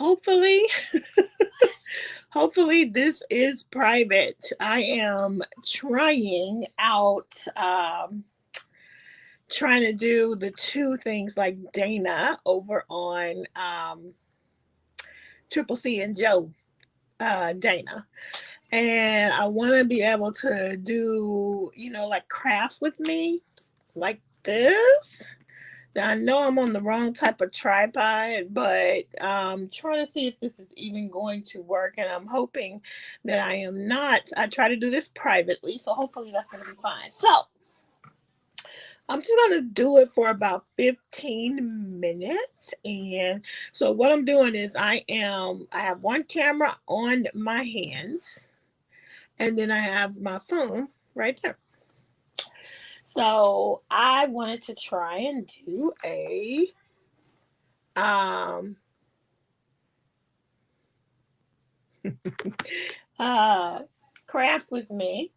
hopefully, hopefully this is private. I am trying out, trying to do the two things like Dana over on Triple C and Joe, Dana. And I want to be able to do, like crafts with me, like this. Now, I know I'm on the wrong type of tripod, but trying to see if this is even going to work. And I'm hoping that I am not. I try to do this privately, so hopefully that's going to be fine. So I'm just going to do it for about 15 minutes. And so what I'm doing is I have one camera on my hands, and then I have my phone right there. So I wanted to try and do a um craft with me.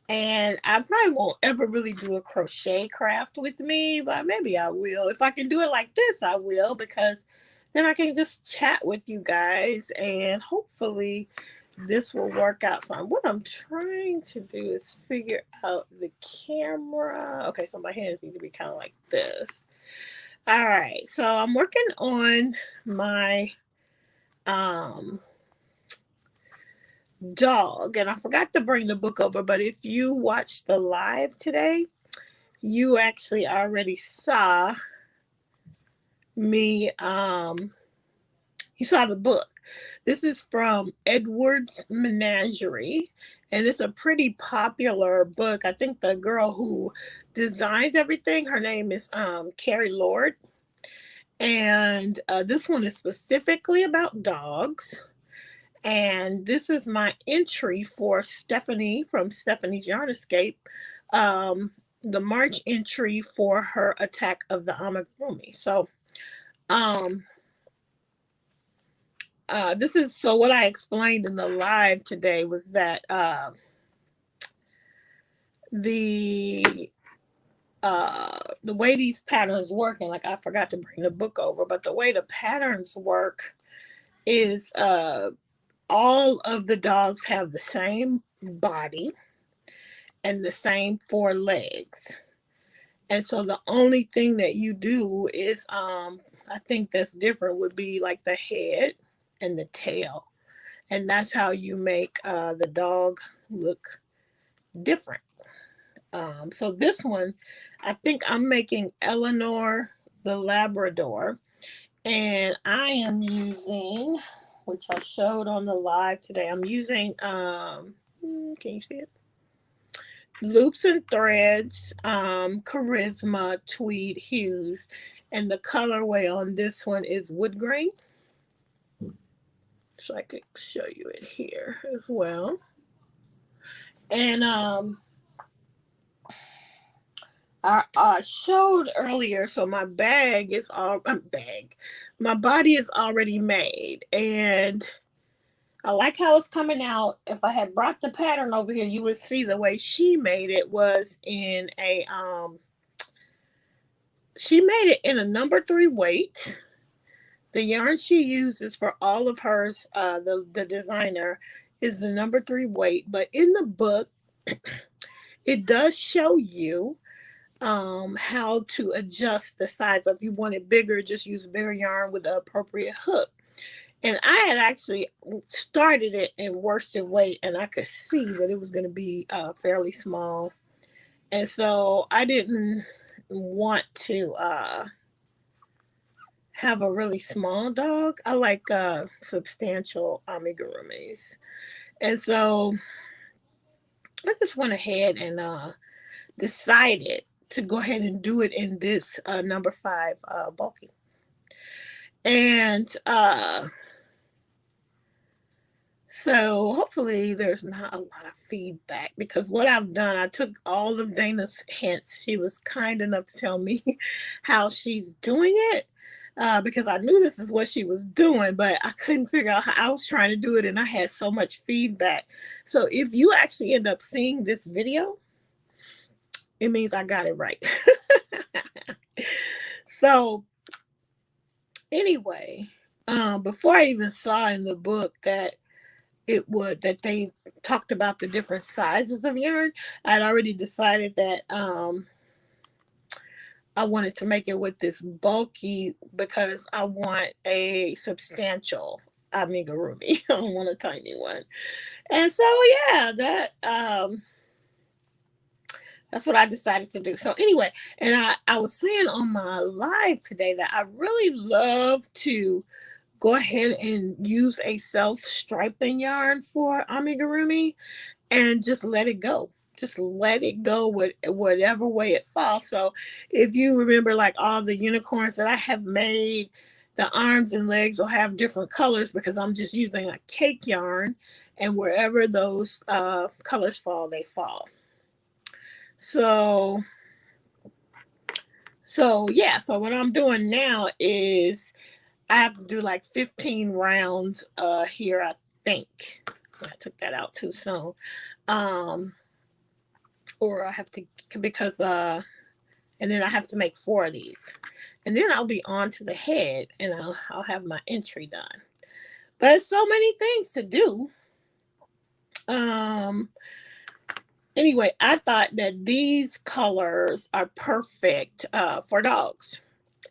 And I probably won't ever really do a crochet craft with me, but maybe I will. If I can do it like this, I will, because then I can just chat with you guys and hopefully this will work out. So what I'm trying to do is figure out the camera. Okay, so my hands need to be kind of like this. All right, so I'm working on my dog, and I forgot to bring the book over, but if you watched the live today, you actually already saw me, you saw the book. This is from Edward's Menagerie, and it's a pretty popular book. I think the girl who designs everything, her name is Carrie Lord, and this one is specifically about dogs. And this is my entry for Stephanie from Stephanie's Yarn Escape, the March entry for her Attack of the Amigurumi. So this is, so what I explained in the live today was that the way these patterns work, and like I forgot to bring the book over, but the way the patterns work is all of the dogs have the same body and the same four legs. And so the only thing that you do is I think that's different would be like the head and the tail. And that's how you make the dog look different. So this one, I think I'm making Eleanor the Labrador. And I am using, which I showed on the live today, I'm using, can you see it? Loops and Threads, Charisma Tweed Hues. And the colorway on this one is Wood Grain. So I could show you it here as well. And I showed earlier, so my bag is all my body is already made, and I like how it's coming out. If I had brought the pattern over here, you would see the way she made it was in a she made it in a number 3 weight. The yarn she uses for all of hers, the designer, is the number 3 weight, but in the book it does show you how to adjust the size. If you want it bigger, just use bigger yarn with the appropriate hook. And I had actually started it in worsted weight, and I could see that it was going to be fairly small. And so I didn't want to have a really small dog. I like substantial amigurumis. And so I just went ahead and decided to go ahead and do it in this number 5 bulky. And so hopefully there's not a lot of feedback, because what I've done, I took all of Dana's hints. She was kind enough to tell me how she's doing it, because I knew this is what she was doing, but I couldn't figure out how I was trying to do it, and I had so much feedback. So if you actually end up seeing this video, it means I got it right. So anyway, before I even saw in the book that they talked about the different sizes of yarn, I'd already decided that I wanted to make it with this bulky because I want a substantial amigurumi. I don't want a tiny one. And so yeah, that's what I decided to do. So anyway, and I was saying on my live today that I really love to go ahead and use a self striping yarn for amigurumi and just let it go. Just let it go with whatever way it falls. So if you remember, like all the unicorns that I have made, the arms and legs will have different colors because I'm just using a cake yarn, and wherever those colors fall, they fall. So yeah, so what I'm doing now is I have to do like 15 rounds here, I think. I took that out too soon. Or I have to, because and then I have to make 4 of these. And then I'll be on to the head and I'll have my entry done. But so many things to do. Anyway, I thought that these colors are perfect for dogs.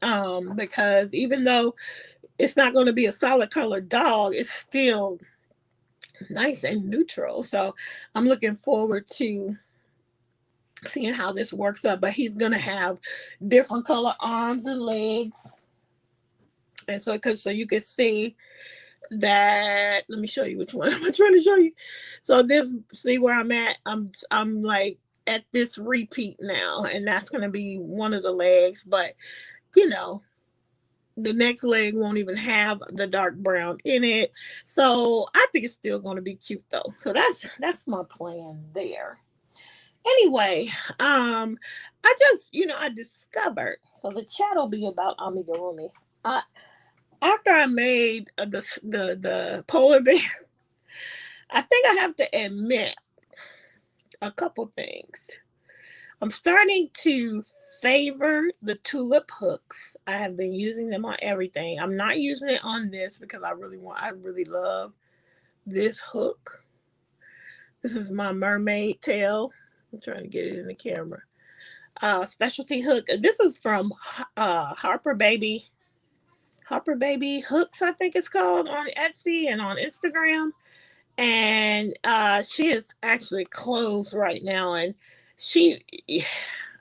Because even though it's not going to be a solid color dog, it's still nice and neutral. So I'm looking forward to seeing how this works out. But he's going to have different color arms and legs. And so you can see that, let me show you which one I'm trying to show you. So this, see where I'm at? I'm like at this repeat now, and that's going to be one of the legs. But you know, the next leg won't even have the dark brown in it. So I think it's still going to be cute though. So that's my plan there. Anyway, I just, I discovered, so the chat will be about amigurumi. After I made the polar bear, I think I have to admit a couple things. I'm starting to favor the tulip hooks. I have been using them on everything. I'm not using it on this because I really love this hook. This is my mermaid tail. I'm trying to get it in the camera. Specialty hook. This is from Harper Baby Hooks, I think it's called, on Etsy and on Instagram. And she is actually closed right now, and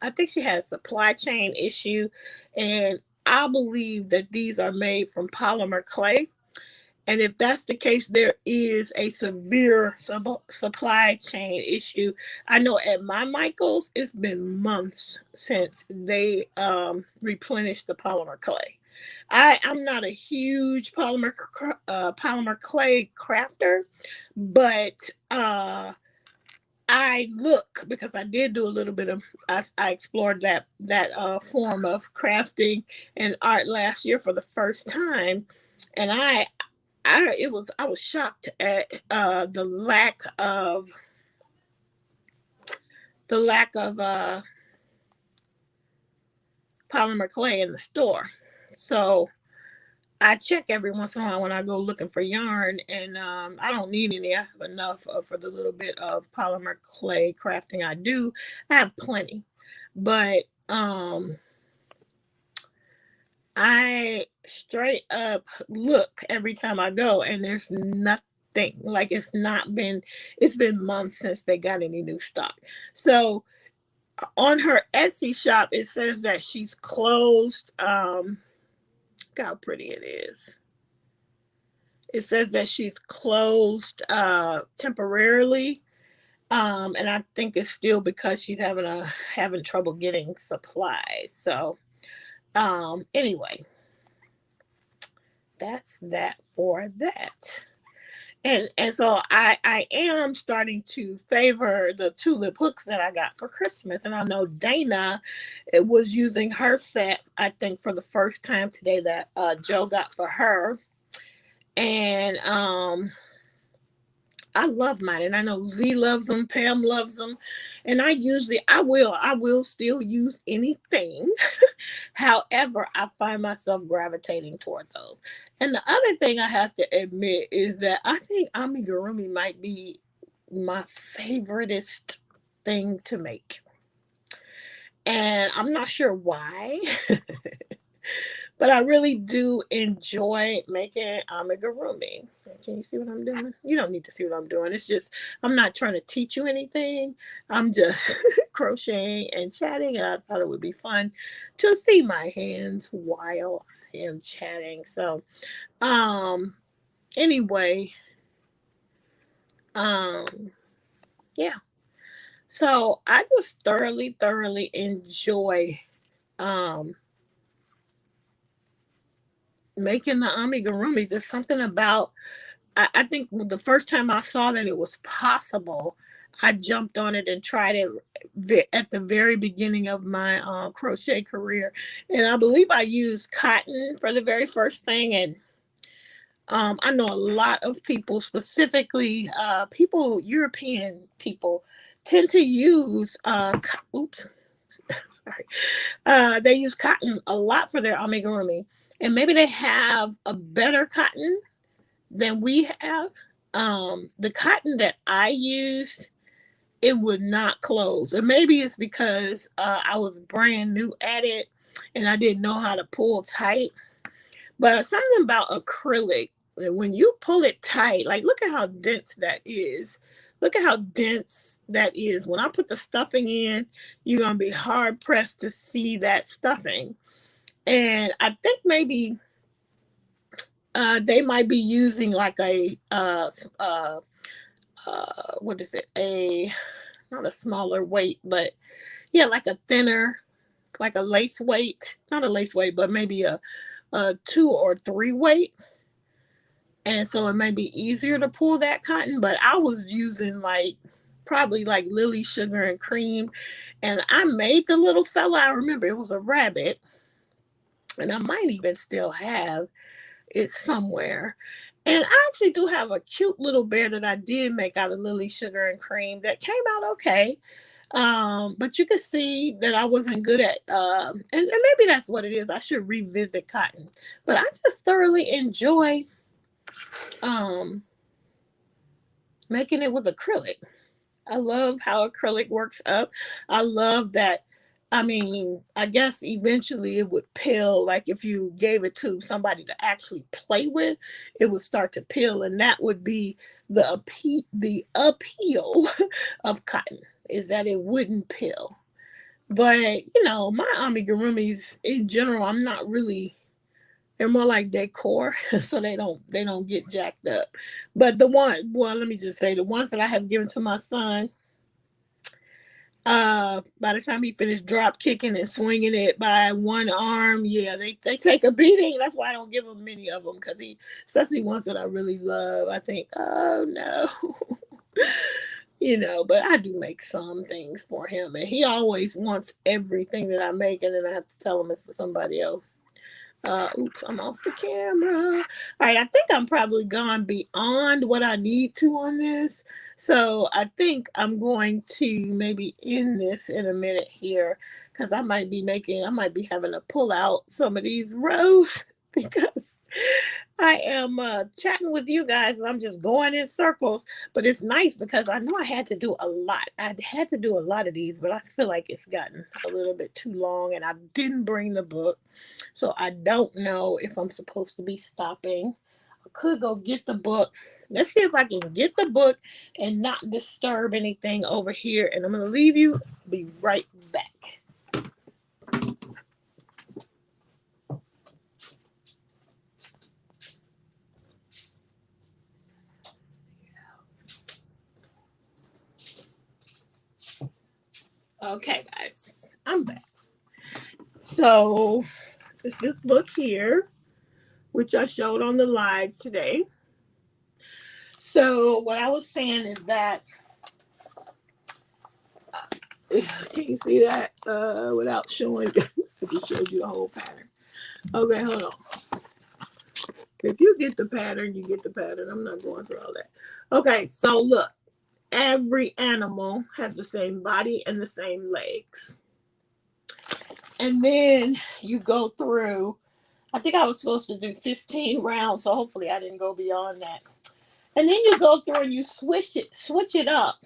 I think she has a supply chain issue, and I believe that these are made from polymer clay. And if that's the case, there is a severe supply chain issue. I know at my Michaels, it's been months since they replenished the polymer clay. I'm not a huge polymer clay crafter, but I look, because I did do a little bit of, I explored that form of crafting and art last year for the first time, and I was shocked at the lack of polymer clay in the store. So I check every once in a while when I go looking for yarn, and I don't need any. I have enough for the little bit of polymer clay crafting I do. I have plenty, but I straight up look every time I go, and there's nothing. Like, it's been months since they got any new stock. So on her Etsy shop, it says that she's closed. Look how pretty it is. It says that she's closed temporarily. And I think it's still because she's having trouble getting supplies. So anyway, that's that for that. And so I am starting to favor the tulip hooks that I got for Christmas. And I know Dana was using her set, I think, for the first time today, that Joe got for her. And I love mine, and I know Z loves them, Pam loves them, and I will still use anything. However, I find myself gravitating toward those. And the other thing I have to admit is that I think amigurumi might be my favoriteest thing to make. And I'm not sure why, but I really do enjoy making amigurumi. Can you see what I'm doing? You don't need to see what I'm doing. It's just, I'm not trying to teach you anything. I'm just crocheting and chatting. And I thought it would be fun to see my hands while I am chatting. So, um, anyway, um, yeah. So I just thoroughly, thoroughly enjoy um making the amigurumis. There's something about, I think the first time I saw that it was possible, I jumped on it and tried it at the very beginning of my crochet career. And I believe I used cotton for the very first thing. And I know a lot of people, specifically European people, tend to use, oops, sorry, they use cotton a lot for their amigurumi. And maybe they have a better cotton than we have. The cotton that I used, it would not close. And maybe it's because I was brand new at it and I didn't know how to pull tight. But something about acrylic, when you pull it tight, like look at how dense that is. Look at how dense that is. When I put the stuffing in, you're going to be hard pressed to see that stuffing. And I think maybe they might be using like what is it? Not a smaller weight, but yeah, like a thinner, like a lace weight, not a lace weight, but maybe a 2 or 3 weight. And so it may be easier to pull that cotton, but I was using like probably like lily sugar and cream. And I made the little fella. I remember it was a rabbit, and I might even still have it somewhere. And I actually do have a cute little bear that I did make out of lily sugar and cream that came out okay. But you can see that I wasn't good at, and maybe that's what it is. I should revisit cotton. But I just thoroughly enjoy um, making it with acrylic. I love how acrylic works up. I love that. I mean, I guess eventually it would peel. Like if you gave it to somebody to actually play with, it would start to peel, and that would be the appeal of cotton, is that it wouldn't peel. But my amigurumis in general, I'm not really. They're more like decor, so they don't get jacked up. But well, let me just say the ones that I have given to my son, by the time he finished drop kicking and swinging it by one arm, yeah, they take a beating. That's why I don't give him many of them, because especially ones that I really love, I think, oh no. But I do make some things for him, and he always wants everything that I make, and then I have to tell him it's for somebody else. Oops, I'm off the camera. All right, I think I'm probably gone beyond what I need to on this. So I think I'm going to maybe end this in a minute here, because I might be having to pull out some of these rows because I am chatting with you guys and I'm just going in circles. But it's nice because I know I had to do a lot. I had to do a lot of these, but I feel like it's gotten a little bit too long, and I didn't bring the book. So I don't know if I'm supposed to be stopping. I could go get the book. Let's see if I can get the book and not disturb anything over here. And I'm going to leave you. I'll be right back. Okay, guys, I'm back. So it's this book here, which I showed on the live today. So what I was saying is that, can you see that without showing? I just showed you the whole pattern. Okay, hold on. If you get the pattern, you get the pattern. I'm not going through all that. Okay, so look, every animal has the same body and the same legs. And then you go through, I think I was supposed to do 15 rounds, so hopefully I didn't go beyond that. And then you go through and you switch it up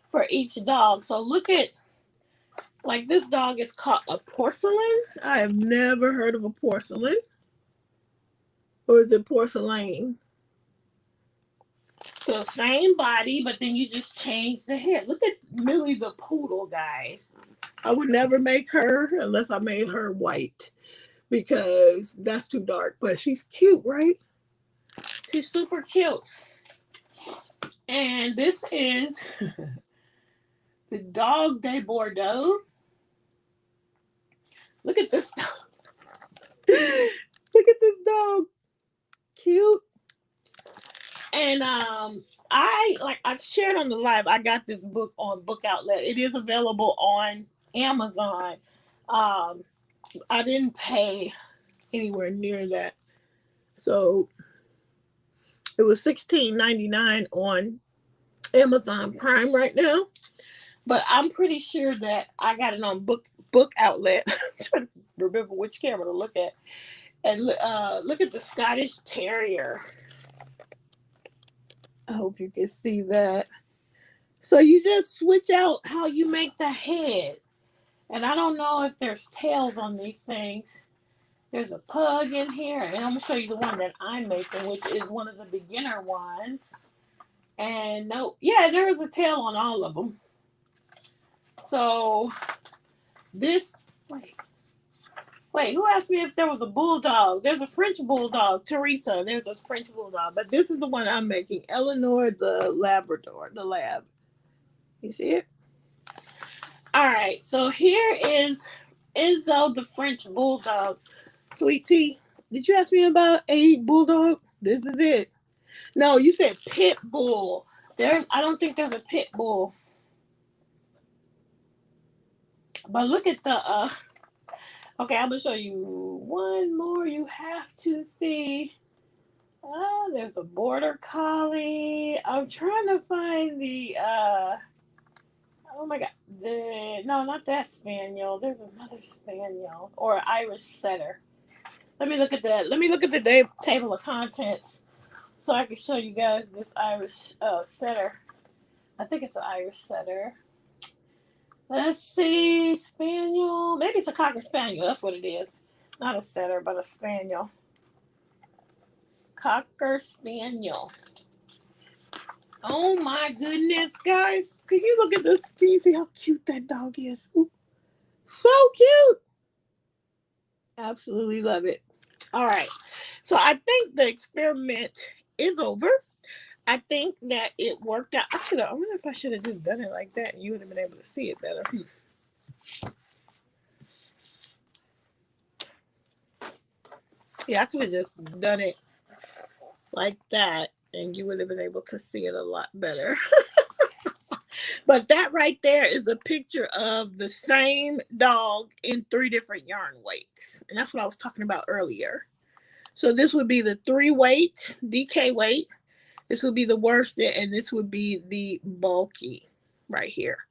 for each dog. So look at, like, this dog is called a porcelain. I have never heard of a porcelain. Or is it porcelain? So same body, but then you just change the hair. Look at Millie the poodle, guys. I would never make her unless I made her white because that's too dark. But she's cute, right? She's super cute. And this is the dog de Bordeaux. Look at this dog. Look at this dog. Cute. And I shared on the live, I got this book on Book Outlet. It is available on Amazon. I didn't pay anywhere near that. So it was $16.99 on Amazon Prime right now. But I'm pretty sure that I got it on Book Outlet. I'm trying to remember which camera to look at. And look at the Scottish Terrier. I hope you can see that. So you just switch out how you make the head. And I don't know if there's tails on these things. There's a pug in here. And I'm going to show you the one that I'm making, which is one of the beginner ones. And no, yeah, there is a tail on all of them. So this, wait, who asked me if there was a bulldog? There's a French bulldog. Teresa, there's a French bulldog. But this is the one I'm making. Eleanor the Labrador, the lab. You see it? All right, so here is Enzo the French bulldog. Sweet Tea, did you ask me about a bulldog? This is it. No, you said pit bull. I don't think there's a pit bull. But look at the okay, I'm gonna show you one more you have to see. Oh, there's a border collie. I'm trying to find the oh my god, no, not that spaniel. There's another spaniel or Irish setter. Let me look at that. Let me look at the table of contents so I can show you guys this Irish setter. I think it's an Irish setter. Let's see, spaniel. Maybe it's a cocker spaniel. That's what it is. Not a setter, but a spaniel. Cocker spaniel. Oh my goodness, guys. Can you look at this? Can you see how cute that dog is? Ooh. So cute. Absolutely love it. All right. So I think the experiment is over. I think that it worked out. I wonder if I should have just done it like that and you would have been able to see it better. Yeah, I could have just done it like that and you would have been able to see it a lot better. But that right there is a picture of the same dog in 3 different yarn weights. And that's what I was talking about earlier. So this would be the 3 weight, DK weight. This would be the worsted, and this would be the bulky right here.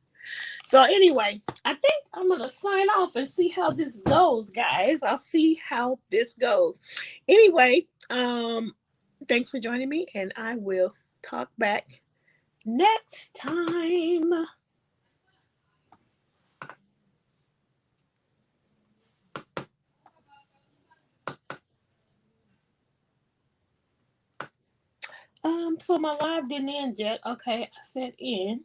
So anyway, I think I'm going to sign off and see how this goes, guys. I'll see how this goes. Anyway, thanks for joining me, and I will talk back next time. So my live didn't end yet. Okay, I said end.